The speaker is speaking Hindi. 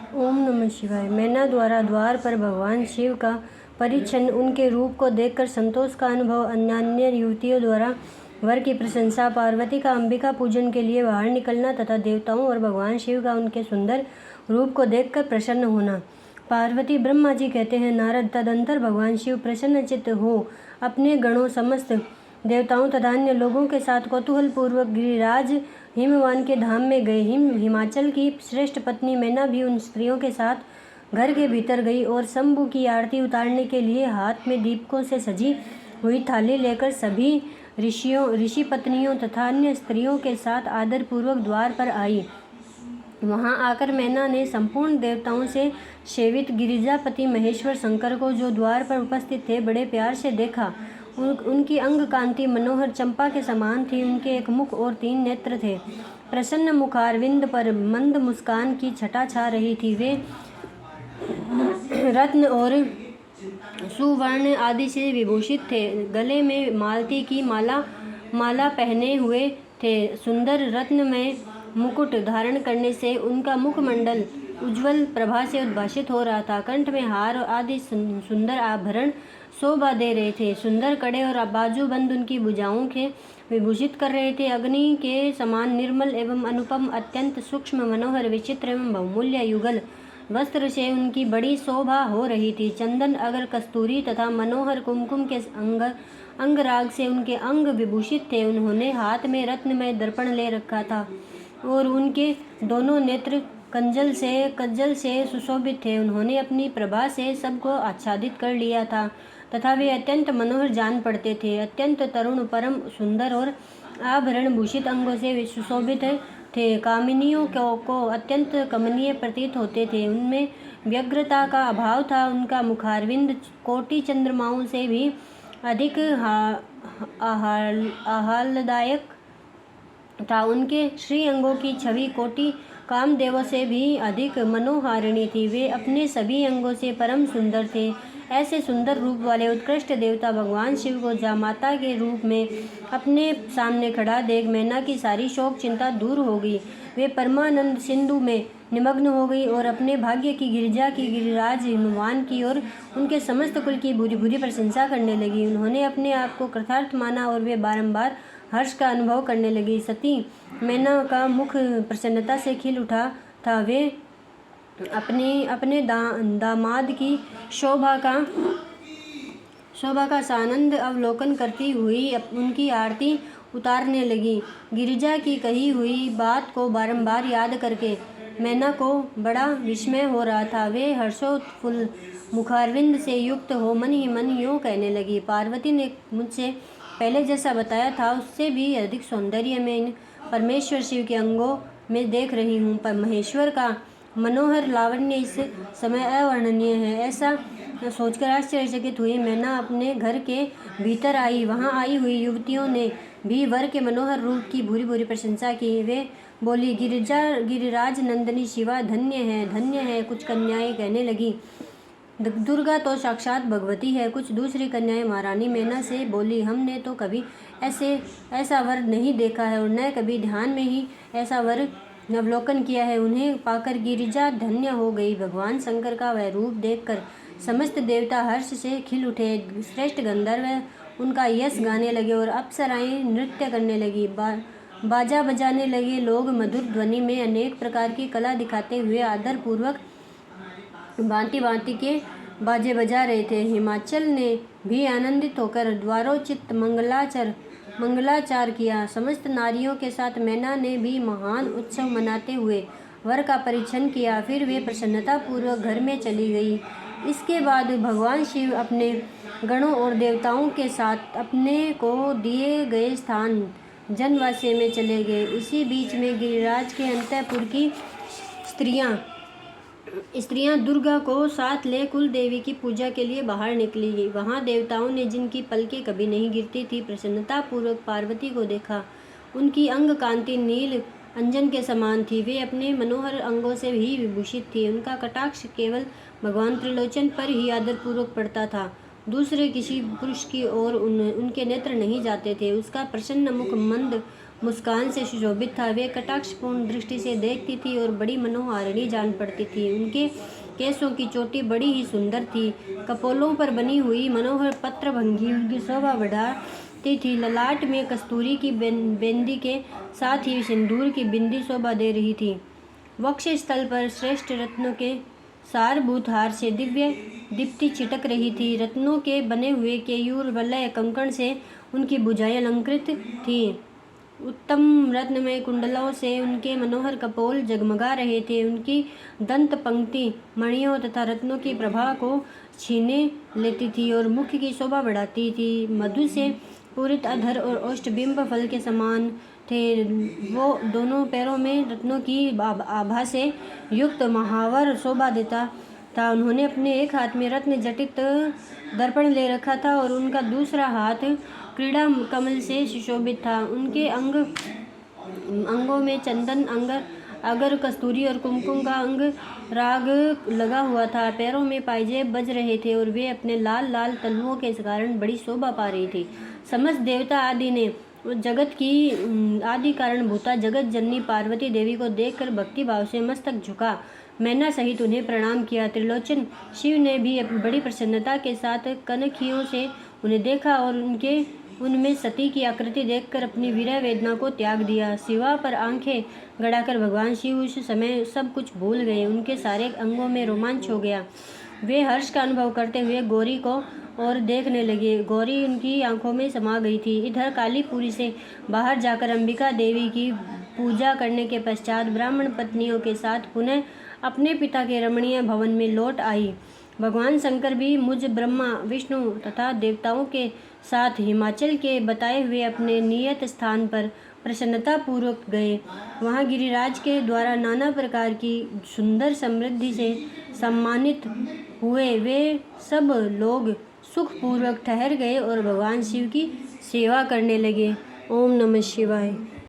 ओम नमः शिवाय। मैना द्वारा द्वार पर भगवान शिव का परिच्छन्न उनके रूप को देखकर संतोष का अनुभव, अन्य युवतियों द्वारा वर की प्रशंसा, पार्वती का अंबिका पूजन के लिए बाहर निकलना तथा देवताओं और भगवान शिव का उनके सुंदर रूप को देखकर प्रसन्न होना। पार्वती ब्रह्मा जी कहते हैं, नारद, तदंतर भगवान शिव प्रसन्नचित्त हो अपने गणों, समस्त देवताओं तथा अन्य लोगों के साथ कौतूहल पूर्वक गिरिराज हिमवान के धाम में गए। हिमाचल की श्रेष्ठ पत्नी मैना भी उन स्त्रियों के साथ घर के भीतर गई और शंभु की आरती उतारने के लिए हाथ में दीपकों से सजी हुई थाली लेकर सभी ऋषि पत्नियों तथा अन्य स्त्रियों के साथ आदर पूर्वक द्वार पर आई। वहां आकर मैना ने संपूर्ण देवताओं से सेवित गिरिजापति महेश्वर शंकर को, जो द्वार पर उपस्थित थे, बड़े प्यार से देखा। उनकी अंग कांति मनोहर चंपा के समान थी। उनके एक मुख और 3 नेत्र थे। प्रसन्न मुखारविंद पर मंद मुस्कान की छटा छा रही थी। वे रत्न और सुवर्ण आदि से विभूषित थे। गले में मालती की माला पहने हुए थे। सुंदर रत्नमय मुकुट धारण करने से उनका मुखमंडल उज्ज्वल प्रभा से उद्भासित हो रहा था। कंठ में हार आदि सुंदर आभरण शोभा दे रहे थे। सुंदर कड़े और बाजूबंद उनकी भुजाओं के विभूषित कर रहे थे। अग्नि के समान निर्मल एवं अनुपम, अत्यंत सूक्ष्म, मनोहर, विचित्र एवं बहुमूल्य युगल वस्त्र से उनकी बड़ी शोभा हो रही थी। चंदन, अगर, कस्तूरी तथा मनोहर कुमकुम के अंगराग से उनके अंग विभूषित थे। उन्होंने हाथ में रत्नमय दर्पण ले रखा था और उनके दोनों नेत्र कज्जल से सुशोभित थे। उन्होंने अपनी प्रभा से सबको आच्छादित कर लिया था तथा वे अत्यंत मनोहर जान पड़ते थे। अत्यंत तरुण, परम सुंदर और आभरण भूषित अंगों से सुशोभित थे। कामिनियों को अत्यंत कमनीय प्रतीत होते थे। उनमें व्यग्रता का अभाव था। उनका मुखारविंद कोटि चंद्रमाओं से भी अधिक आह्लाददायक था। उनके श्री अंगों की छवि कोटि कामदेवों से भी अधिक मनोहारिणी थी। वे अपने सभी अंगों से परम सुंदर थे। ऐसे सुंदर रूप वाले उत्कृष्ट देवता भगवान शिव को जामाता के रूप में अपने सामने खड़ा देख मैना की सारी शोक चिंता दूर हो गई। वे परमानंद सिंधु में निमग्न हो गई और अपने भाग्य की गिरिजा की, गिरिराज हिमवान की और उनके समस्त कुल की बुरी बुरी प्रशंसा करने लगी। उन्होंने अपने आप को कृतार्थ माना और वे बारंबार हर्ष का अनुभव करने लगी। सती मैना का मुख प्रसन्नता से खिल उठा था। वे अपने दामाद की शोभा का सानंद अवलोकन करती हुई उनकी आरती उतारने लगी। गिरिजा की कही हुई बात को बारंबार याद करके मैना को बड़ा विस्मय हो रहा था। वे हर्षोत्फुल्ल मुखारविंद से युक्त हो मन ही मन यूँ कहने लगी, पार्वती ने मुझसे पहले जैसा बताया था उससे भी अधिक सौंदर्य मैं इन परमेश्वर शिव के अंगों में देख रही हूँ। पर महेश्वर का मनोहर लावण्य इस समय अवर्णनीय है। ऐसा सोचकर आश्चर्यचकित हुई मैना अपने घर के भीतर आई। वहां आई हुई युवतियों ने भी वर के मनोहर रूप की भूरी भूरी प्रशंसा की। वे बोली, गिरिराज नंदिनी शिवा धन्य है। कुछ कन्याएं कहने लगी, दुर्गा तो साक्षात भगवती है। कुछ दूसरी कन्याएं महारानी मैना से बोली, हमने तो कभी ऐसा वर नहीं देखा है और न कभी ध्यान में ही ऐसा वर अवलोकन किया है। उन्हें पाकर गिरिजा धन्य हो गई। भगवान शंकर का वह रूप देखकर समस्त देवता हर्ष से खिल उठे। श्रेष्ठ गंधर्व उनका यश गाने लगे और अप्सराएं नृत्य करने लगी, बाजा बजाने लगे। लोग मधुर ध्वनि में अनेक प्रकार की कला दिखाते हुए आदर पूर्वक भांति भांति के बाजे बजा रहे थे। हिमाचल ने भी आनंदित होकर द्वारोचित मंगलाचार किया। समस्त नारियों के साथ मैना ने भी महान उत्सव मनाते हुए वर का परिछन किया। फिर वे प्रसन्नता पूर्वक घर में चली गई। इसके बाद भगवान शिव अपने गणों और देवताओं के साथ अपने को दिए गए स्थान जनवासे में चले गए। इसी बीच में गिरिराज के अंतःपुर की स्त्रियां दुर्गा को साथ ले कुल देवी की पूजा के लिए बाहर निकली। वहां देवताओं ने, जिनकी पलकें कभी नहीं गिरती थी, प्रसन्नता पूर्वक पार्वती को देखा। उनकी अंग कांति नील अंजन के समान थी। वे अपने मनोहर अंगों से ही विभूषित थी। उनका कटाक्ष केवल भगवान त्रिलोचन पर ही आदरपूर्वक पड़ता था। दूसरे किसी पुरुष की ओर उनके नेत्र नहीं जाते थे। उसका प्रसन्न मुख मंद मुस्कान से सुशोभित था। वे कटाक्षपूर्ण दृष्टि से देखती थी और बड़ी मनोहारिणी जान पड़ती थी। उनके केसों की चोटी बड़ी ही सुंदर थी। कपोलों पर बनी हुई मनोहर पत्रभंगी उनकी शोभा बढ़ाती थी। ललाट में कस्तूरी की बेंदी के साथ ही सिंदूर की बिंदी शोभा दे रही थी। वक्ष स्थल पर श्रेष्ठ रत्नों के सारभूत हार से दिव्य दीप्ति छिटक रही थी। रत्नों के बने हुए केयूर वलय कंकण से उनकी भुजाएं अलंकृत थीं। उत्तम रत्नमय कुंडलों से उनके मनोहर कपोल जगमगा रहे थे। उनकी दंत पंक्ति मणियों तथा रत्नों की प्रभा को छीने लेती थी और मुख की शोभा बढ़ाती थी। मधु से पूरित अधर और ओष्ठबिंब फल के समान थे। वो दोनों पैरों में रत्नों की आभा से युक्त महावर शोभा देता था। उन्होंने अपने एक हाथ में रत्न जटित दर्पण ले रखा था और उनका दूसरा हाथ क्रीड़ा कमल से सुशोभित था। उनके अंगों में चंदन अगर कस्तूरी और कुमकुम का अंग राग लगा हुआ था। पैरों में पायजेब बज रहे थे और वे अपने लाल लाल तलुओं के कारण बड़ी शोभा पा रही थी। समस्त देवता आदि ने जगत की आदि कारण भूता जगत जननी पार्वती देवी को देखकर भक्ति भाव से मस्तक झुका मैना सहित उन्हें प्रणाम किया। त्रिलोचन शिव ने भी बड़ी प्रसन्नता के साथ कनखियों से उन्हें देखा और उनमें सती की आकृति देखकर अपनी विरह वेदना को त्याग दिया। शिवा पर आंखें गड़ाकर भगवान शिव उस समय सब कुछ भूल गए। उनके सारे अंगों में रोमांच हो गया। वे हर्ष का अनुभव करते हुए गौरी को और देखने लगे। गौरी उनकी आंखों में समा गई थी। इधर कालीपुरी से बाहर जाकर अंबिका देवी की पूजा करने के पश्चात ब्राह्मण पत्नियों के साथ पुनः अपने पिता के रमणीय भवन में लौट आई। भगवान शंकर भी मुझ ब्रह्मा विष्णु तथा देवताओं के साथ हिमाचल के बताए हुए अपने नियत स्थान पर प्रसन्नता पूर्वक गए। वहाँ गिरिराज के द्वारा नाना प्रकार की सुंदर समृद्धि से सम्मानित हुए। वे सब लोग सुखपूर्वक ठहर गए और भगवान शिव की सेवा करने लगे। ओम नमः शिवाय।